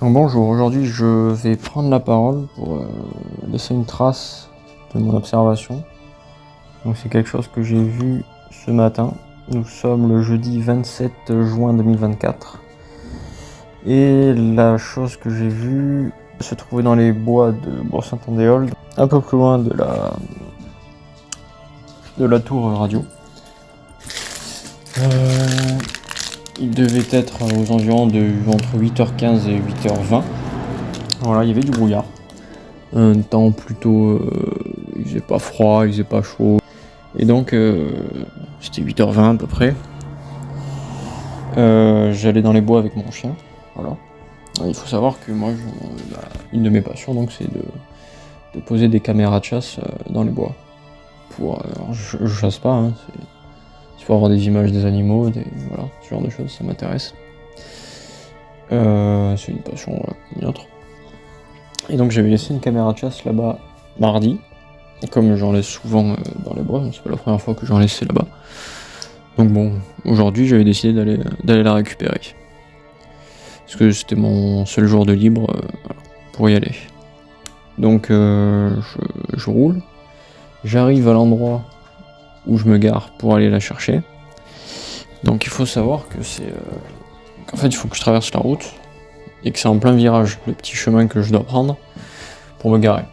Donc bonjour, aujourd'hui je vais prendre la parole pour laisser une trace de mon observation. Donc c'est quelque chose que j'ai vu ce matin. Nous sommes le jeudi 27 juin 2024. Et la chose que j'ai vue se trouvait dans les bois de Bourg-Saint-Andéol, un peu plus loin de la tour radio. Il devait être aux environs entre 8h15 et 8h20. Voilà, il y avait du brouillard. Un temps plutôt... il faisait pas froid, il faisait pas chaud. Et donc, c'était 8h20 à peu près. J'allais dans les bois avec mon chien. Voilà. Il faut savoir que moi, une de mes passions, donc, c'est de poser des caméras de chasse dans les bois. Je chasse pas, hein, il faut avoir des images des animaux, voilà, ce genre de choses, ça m'intéresse. C'est une passion, voilà, comme une autre. Et donc j'avais laissé une caméra de chasse là-bas mardi, comme j'en laisse souvent dans les bois, c'est pas la première fois que j'en laissais là-bas. Donc bon, aujourd'hui j'avais décidé d'aller la récupérer. Parce que c'était mon seul jour de libre pour y aller. Donc je roule, j'arrive à l'endroit où je me gare pour aller la chercher. Donc il faut savoir que qu'en fait il faut que je traverse la route et que c'est en plein virage, le petit chemin que je dois prendre pour me garer.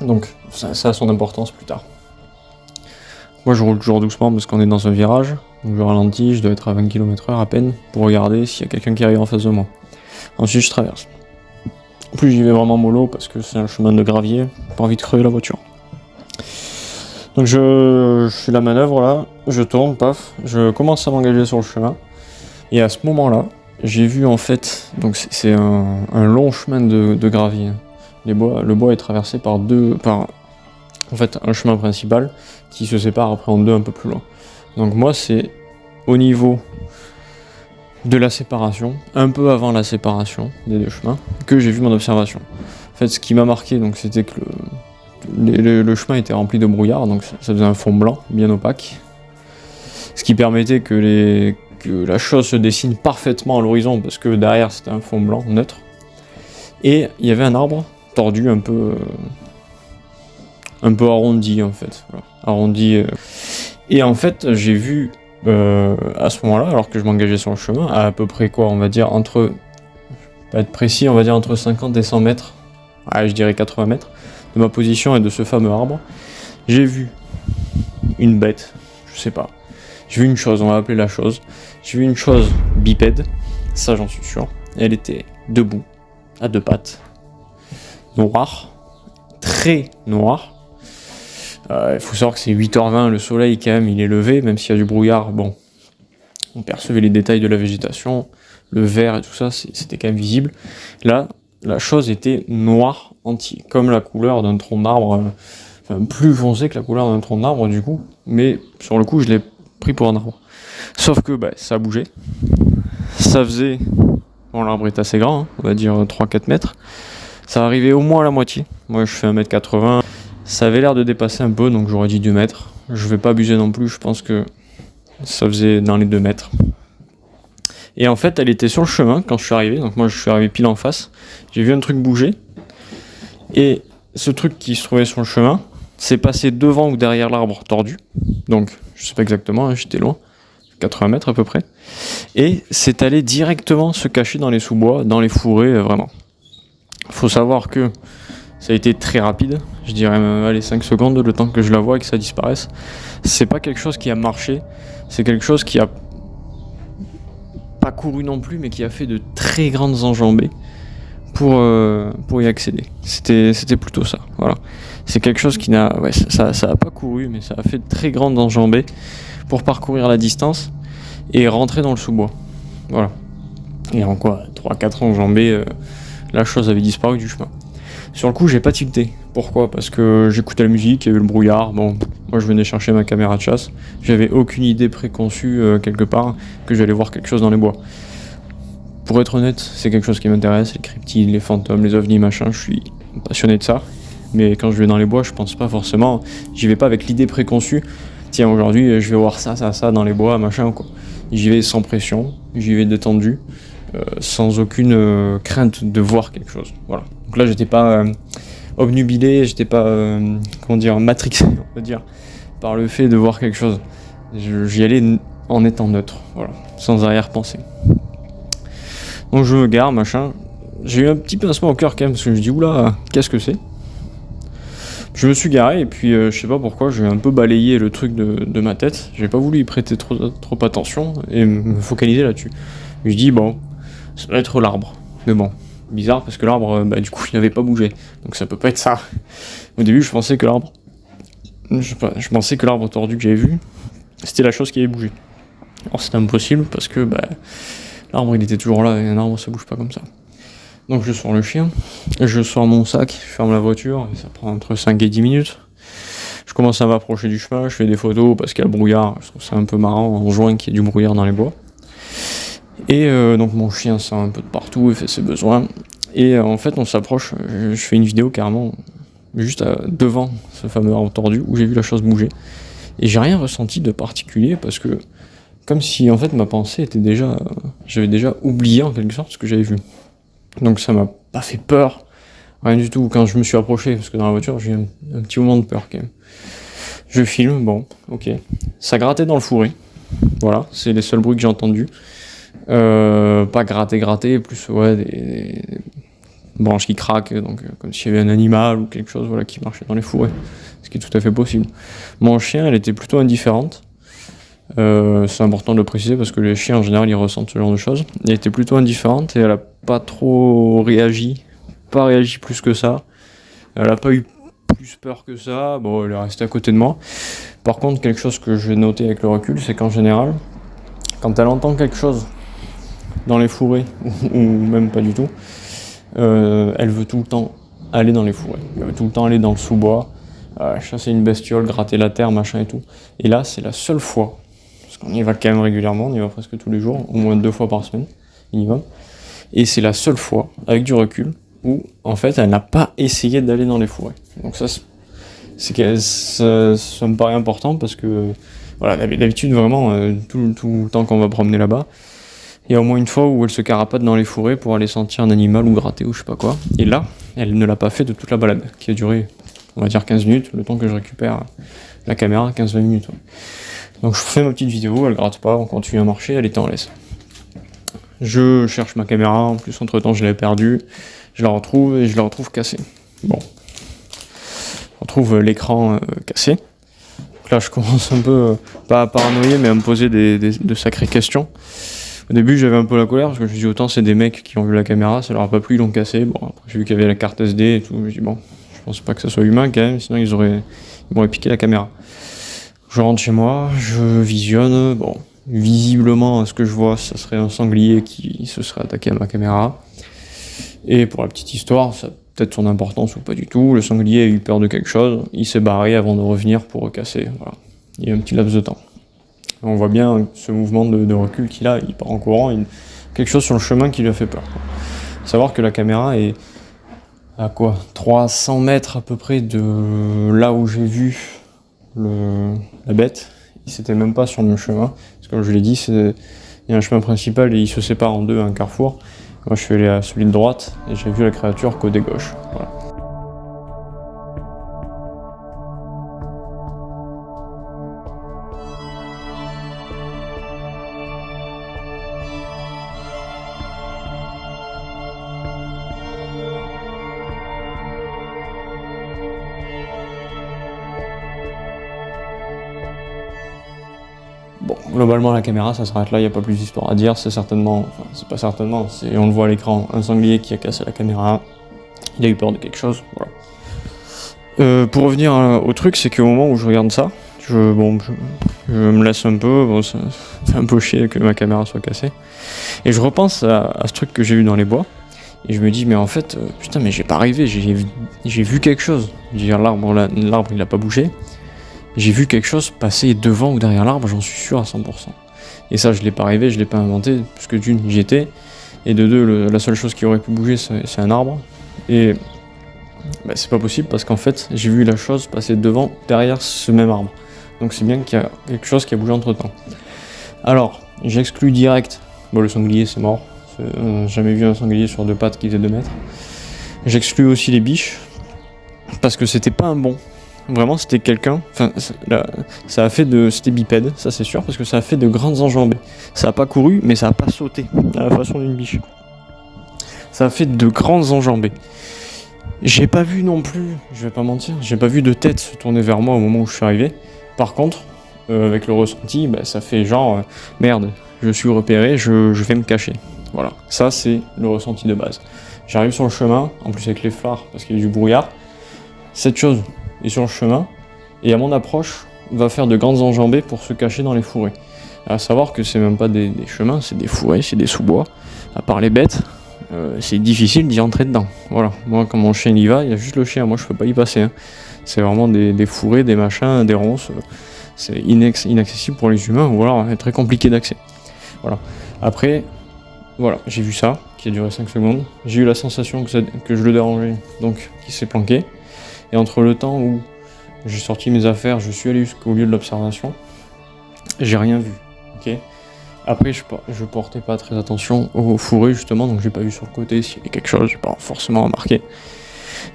Donc ça a son importance plus tard. Moi je roule toujours doucement parce qu'on est dans un virage, donc je ralentis, je dois être à 20 km/h à peine pour regarder s'il y a quelqu'un qui arrive en face de moi. Ensuite je traverse. En plus j'y vais vraiment mollo parce que c'est un chemin de gravier, pas envie de crever la voiture. Donc je fais la manœuvre là, je tourne, paf, je commence à m'engager sur le chemin. Et à ce moment-là, j'ai vu en fait, donc c'est un long chemin de gravier. Le bois est traversé par en fait un chemin principal qui se sépare après en deux un peu plus loin. Donc moi c'est au niveau de la séparation, un peu avant la séparation des deux chemins, que j'ai vu mon observation. En fait ce qui m'a marqué, donc c'était que le chemin était rempli de brouillard, donc ça faisait un fond blanc, bien opaque. Ce qui permettait que la chose se dessine parfaitement à l'horizon, parce que derrière c'était un fond blanc neutre. Et il y avait un arbre tordu, un peu arrondi en fait. Voilà. Arrondi. Et en fait j'ai vu à ce moment-là, alors que je m'engageais sur le chemin, à peu près quoi, on va dire entre 50 et 100 mètres, je dirais 80 mètres, de ma position et de ce fameux arbre, j'ai vu une bête, je sais pas. J'ai vu une chose, on va appeler la chose. J'ai vu une chose bipède, ça j'en suis sûr. Elle était debout, à deux pattes, noire, très noire. Il faut savoir que c'est 8h20, le soleil quand même il est levé, même s'il y a du brouillard, bon, on percevait les détails de la végétation, le vert et tout ça, c'était quand même visible. Là, la chose était noire entière, comme la couleur d'un tronc d'arbre, plus foncé que la couleur d'un tronc d'arbre du coup, mais sur le coup je l'ai pris pour un arbre. Sauf que ça a bougé, ça faisait, bon l'arbre est assez grand, hein, on va dire 3-4 mètres, ça arrivait au moins à la moitié, moi je fais 1m80, ça avait l'air de dépasser un peu, donc j'aurais dit 2 mètres, je vais pas abuser non plus, je pense que ça faisait dans les 2 mètres. Et en fait, elle était sur le chemin quand je suis arrivé, donc moi je suis arrivé pile en face, j'ai vu un truc bouger, et ce truc qui se trouvait sur le chemin s'est passé devant ou derrière l'arbre tordu, donc je sais pas exactement, hein, j'étais loin, 80 mètres à peu près, et c'est allé directement se cacher dans les sous-bois, dans les fourrés, vraiment. Faut savoir que ça a été très rapide, je dirais même 5 secondes, le temps que je la vois et que ça disparaisse. C'est pas quelque chose qui a marché, c'est quelque chose qui a pas couru non plus, mais qui a fait de très grandes enjambées pour y accéder. C'était plutôt ça, voilà. C'est quelque chose qui ça a pas couru, mais ça a fait de très grandes enjambées pour parcourir la distance et rentrer dans le sous-bois. Voilà. Et en 3-4 enjambées, la chose avait disparu du chemin. Sur le coup, j'ai pas tilté. Pourquoi ? Parce que j'écoutais la musique, il y avait le brouillard, bon, moi je venais chercher ma caméra de chasse, j'avais aucune idée préconçue quelque part que j'allais voir quelque chose dans les bois. Pour être honnête, c'est quelque chose qui m'intéresse, les cryptides, les fantômes, les ovnis, machin, je suis passionné de ça. Mais quand je vais dans les bois, je pense pas forcément, j'y vais pas avec l'idée préconçue, tiens aujourd'hui je vais voir ça dans les bois, machin quoi. J'y vais sans pression, j'y vais détendu, sans aucune crainte de voir quelque chose. Voilà. Donc là, j'étais pas obnubilé, j'étais pas matrixé, on va dire, par le fait de voir quelque chose. J'y allais en étant neutre, voilà, sans arrière-pensée. Donc je me gare, machin. J'ai eu un petit pincement au cœur quand même, parce que je dis oula, qu'est-ce que c'est ? Je me suis garé et puis je sais pas pourquoi j'ai un peu balayé le truc de ma tête. J'ai pas voulu y prêter trop attention et me focaliser là-dessus. Je dis bon, ça doit être l'arbre. Mais bon, bizarre parce que l'arbre, du coup, il n'avait pas bougé. Donc ça peut pas être ça. Au début, je pensais que l'arbre tordu que j'avais vu, c'était la chose qui avait bougé. Alors c'était impossible parce que l'arbre il était toujours là et un arbre ça bouge pas comme ça. Donc je sors le chien, je sors mon sac, je ferme la voiture, et ça prend entre 5 et 10 minutes. Je commence à m'approcher du chemin, je fais des photos parce qu'il y a le brouillard, je trouve ça un peu marrant en juin qu'il y ait du brouillard dans les bois. Et donc mon chien sort un peu de partout, il fait ses besoins. Et en fait on s'approche, je fais une vidéo carrément juste devant ce fameux arbre tordu où j'ai vu la chose bouger. Et j'ai rien ressenti de particulier parce que comme si en fait ma pensée était j'avais déjà oublié en quelque sorte ce que j'avais vu. Donc ça m'a pas fait peur, rien du tout, quand je me suis approché, parce que dans la voiture j'ai eu un petit moment de peur quand même. Je filme, bon, ok. Ça grattait dans le fourré, voilà, c'est les seuls bruits que j'ai entendus. Pas gratter, plus des branches qui craquent, donc comme s'il y avait un animal ou quelque chose qui marchait dans les fourrés, ce qui est tout à fait possible. Mon chien, elle était plutôt indifférente. C'est important de le préciser parce que les chiens en général ils ressentent ce genre de choses. Elle était plutôt indifférente et elle a pas trop réagi, pas réagi plus que ça. Elle a pas eu plus peur que ça, bon elle est restée à côté de moi. Par contre quelque chose que j'ai noté avec le recul, c'est qu'en général, quand elle entend quelque chose dans les fourrés, ou même pas du tout, elle veut tout le temps aller dans les fourrés, elle veut tout le temps aller dans le sous-bois, chasser une bestiole, gratter la terre, machin et tout. Et là c'est la seule fois, parce qu'on y va quand même régulièrement, on y va presque tous les jours, au moins 2 fois par semaine, minimum. Et c'est la seule fois, avec du recul, où en fait elle n'a pas essayé d'aller dans les fourrés. Donc ça me paraît important parce que voilà, d'habitude vraiment tout le temps qu'on va promener là-bas, il y a au moins une fois où elle se carapate dans les fourrés pour aller sentir un animal ou gratter ou je sais pas quoi. Et là, elle ne l'a pas fait de toute la balade, qui a duré, on va dire 15 minutes, le temps que je récupère la caméra, 15-20 minutes. Ouais. Donc je fais ma petite vidéo, elle gratte pas, on continue à marcher, elle était en laisse. Je cherche ma caméra, en plus entre temps je l'avais perdue, je la retrouve et je la retrouve cassée. Bon, je retrouve l'écran cassé. Donc là je commence un peu, pas à paranoïer, mais à me poser de sacrées questions. Au début j'avais un peu la colère, parce que je me dis autant c'est des mecs qui ont vu la caméra, ça leur a pas plu, ils l'ont cassé. Bon, après j'ai vu qu'il y avait la carte SD et tout, je me dis bon, je pense pas que ça soit humain quand même, sinon ils m'auraient piqué la caméra. Je rentre chez moi, je visionne, bon, visiblement ce que je vois ça serait un sanglier qui se serait attaqué à ma caméra. Et pour la petite histoire, ça a peut-être son importance ou pas du tout, le sanglier a eu peur de quelque chose, il s'est barré avant de revenir pour recasser, voilà. Il y a un petit laps de temps. On voit bien ce mouvement de recul qu'il a, il part en courant, quelque chose sur le chemin qui lui a fait peur. Faut savoir que la caméra est à 300 mètres à peu près de là où j'ai vu la bête, c'était même pas sur le même chemin, parce que comme je l'ai dit, il y a un chemin principal et il se sépare en deux à un carrefour. Moi je suis allé à celui de droite et j'ai vu la créature côté gauche. Voilà. Bon, globalement la caméra ça s'arrête là, il n'y a pas plus d'histoire à dire, on le voit à l'écran, un sanglier qui a cassé la caméra, il a eu peur de quelque chose, voilà. Pour revenir au truc, c'est qu'au moment où je regarde ça, je me laisse un peu, bon, ça fait un peu chier que ma caméra soit cassée, et je repense à ce truc que j'ai vu dans les bois, et je me dis mais en fait, putain mais j'ai pas rêvé, j'ai vu quelque chose, je veux dire l'arbre il a pas bougé, j'ai vu quelque chose passer devant ou derrière l'arbre, j'en suis sûr à 100%. Et ça, je l'ai pas rêvé, je l'ai pas inventé, parce que d'une, j'y étais, et de deux, la seule chose qui aurait pu bouger, c'est un arbre. Et c'est pas possible, parce qu'en fait, j'ai vu la chose passer devant, derrière ce même arbre. Donc c'est bien qu'il y a quelque chose qui a bougé entre-temps. Alors, j'exclus direct, bon le sanglier c'est mort, Jamais vu un sanglier sur 2 pattes qui faisait 2 mètres. J'exclus aussi les biches, parce que c'était pas un bon. Vraiment, c'était quelqu'un. Enfin, ça a fait de. C'était bipède, ça c'est sûr, parce que ça a fait de grandes enjambées. Ça a pas couru, mais ça a pas sauté, à la façon d'une biche. Ça a fait de grandes enjambées. J'ai pas vu non plus, je vais pas mentir, j'ai pas vu de tête se tourner vers moi au moment où je suis arrivé. Par contre, avec le ressenti, ça fait genre merde, je suis repéré, je vais me cacher. Voilà, ça c'est le ressenti de base. J'arrive sur le chemin, en plus avec les phares, parce qu'il y a du brouillard. Cette chose est sur le chemin, et à mon approche, va faire de grandes enjambées pour se cacher dans les fourrés. À savoir que c'est même pas des chemins, c'est des fourrés, c'est des sous-bois. À part les bêtes, c'est difficile d'y entrer dedans. Voilà, moi quand mon chien y va, il y a juste le chien, moi je peux pas y passer. Hein. C'est vraiment des fourrés, des machins, des ronces. C'est inaccessible pour les humains, ou alors très compliqué d'accès. Voilà. Après, voilà, j'ai vu ça, qui a duré 5 secondes. J'ai eu la sensation que je le dérangeais, donc qui s'est planqué. Et entre le temps où j'ai sorti mes affaires, je suis allé jusqu'au lieu de l'observation, j'ai rien vu. Ok. Après, je portais pas très attention aux fourrés justement, donc j'ai pas vu sur le côté s'il y avait quelque chose, j'ai pas forcément remarqué.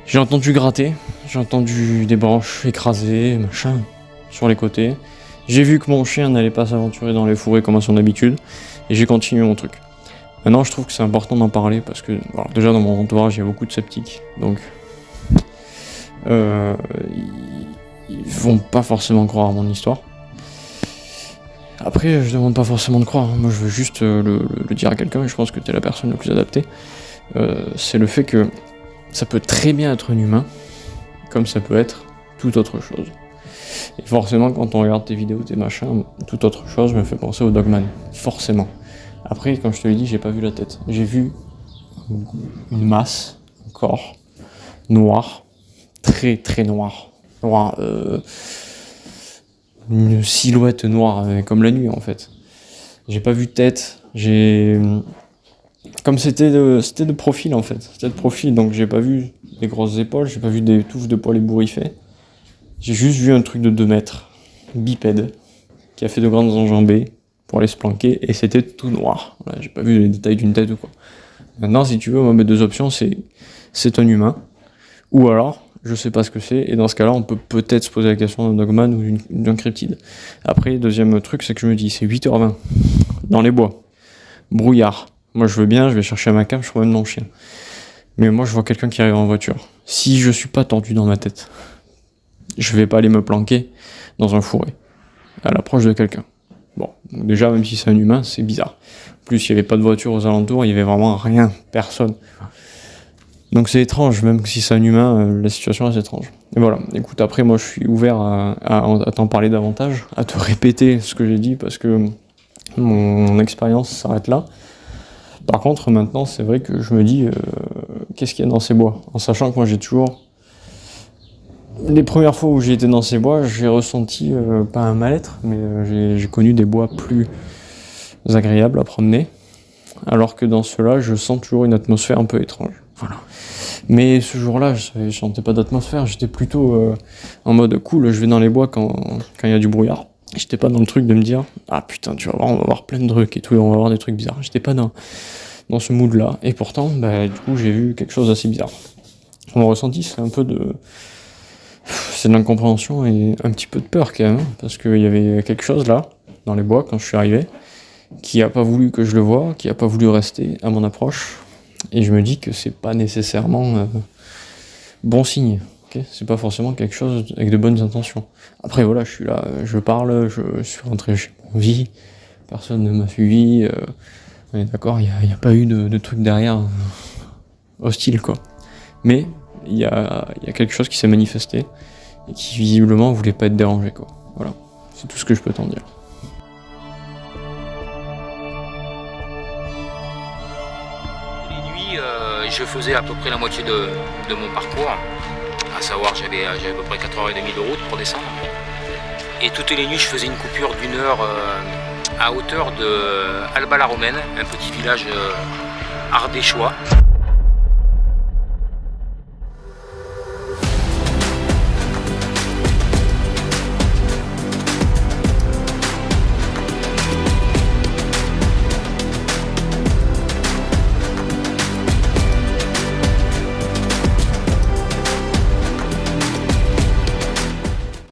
J'ai entendu gratter, j'ai entendu des branches écrasées, machin, sur les côtés. J'ai vu que mon chien n'allait pas s'aventurer dans les fourrés comme à son habitude, et j'ai continué mon truc. Maintenant, je trouve que c'est important d'en parler parce que, alors, déjà dans mon entourage, il y a beaucoup de sceptiques, donc ils vont pas forcément croire à mon histoire. Après, je demande pas forcément de croire, hein. Moi je veux juste le dire à quelqu'un, et je pense que t'es la personne la plus adaptée. C'est le fait que ça peut très bien être un humain, comme ça peut être toute autre chose. Et forcément, quand on regarde tes vidéos, tes machins, toute autre chose me fait penser au Dogman. Forcément. Après, comme je te l'ai dit, j'ai pas vu la tête. J'ai vu une masse, un corps, noir, très très noir. Noir, une silhouette noire, comme la nuit en fait. J'ai pas vu de tête, comme c'était de profil en fait, c'était de profil, donc j'ai pas vu des grosses épaules, j'ai pas vu des touffes de poils ébouriffés. J'ai juste vu un truc de 2 mètres, bipède, qui a fait de grandes enjambées pour aller se planquer, et c'était tout noir. Voilà, j'ai pas vu les détails d'une tête ou quoi. Maintenant, si tu veux, moi mes 2 options, c'est un humain, ou alors je sais pas ce que c'est, et dans ce cas-là, on peut peut-être se poser la question d'un dogman ou d'un cryptide. Après, deuxième truc, c'est que je me dis, c'est 8h20, dans les bois, brouillard. Moi, je veux bien, je vais chercher ma cam, je promène mon chien. Mais moi, je vois quelqu'un qui arrive en voiture. Si je suis pas tendu dans ma tête, je vais pas aller me planquer dans un fourré, à l'approche de quelqu'un. Bon, donc déjà, même si c'est un humain, c'est bizarre. En plus, il y avait pas de voiture aux alentours, il y avait vraiment rien, personne. Donc c'est étrange, même si c'est un humain, la situation est étrange. Et voilà, écoute, après moi je suis ouvert à t'en parler davantage, à te répéter ce que j'ai dit, parce que mon expérience s'arrête là. Par contre, maintenant, c'est vrai que je me dis, qu'est-ce qu'il y a dans ces bois ? En sachant que moi j'ai toujours... Les premières fois où j'ai été dans ces bois, j'ai ressenti, pas un mal-être, mais j'ai connu des bois plus agréables à promener. Alors que dans ceux-là, je sens toujours une atmosphère un peu étrange. Voilà. Mais ce jour-là, je sentais pas d'atmosphère, j'étais plutôt en mode cool, je vais dans les bois quand il y a du brouillard. J'étais pas dans le truc de me dire, ah putain, tu vas voir, on va voir plein de trucs et tout, et on va voir des trucs bizarres. J'étais pas dans ce mood-là. Et pourtant, du coup, j'ai vu quelque chose d'assez bizarre. Mon ressenti, c'est un peu c'est de l'incompréhension et un petit peu de peur quand même, parce qu'il y avait quelque chose là, dans les bois, quand je suis arrivé, qui a pas voulu que je le voie, qui a pas voulu rester à mon approche. Et je me dis que c'est pas nécessairement bon signe. Okay, c'est pas forcément quelque chose avec de bonnes intentions. Après voilà, je suis là, je parle, je suis rentré chez mon vie, personne ne m'a suivi, on est d'accord, il n'y a pas eu de truc derrière hostile quoi. Mais il y a quelque chose qui s'est manifesté et qui visiblement voulait pas être dérangé quoi. Voilà, c'est tout ce que je peux t'en dire. Je faisais à peu près la moitié de mon parcours, à savoir j'avais à peu près 4h30 de route pour descendre. Et toutes les nuits je faisais une coupure d'1 heure à hauteur de Alba-la-Romaine, un petit village ardéchois.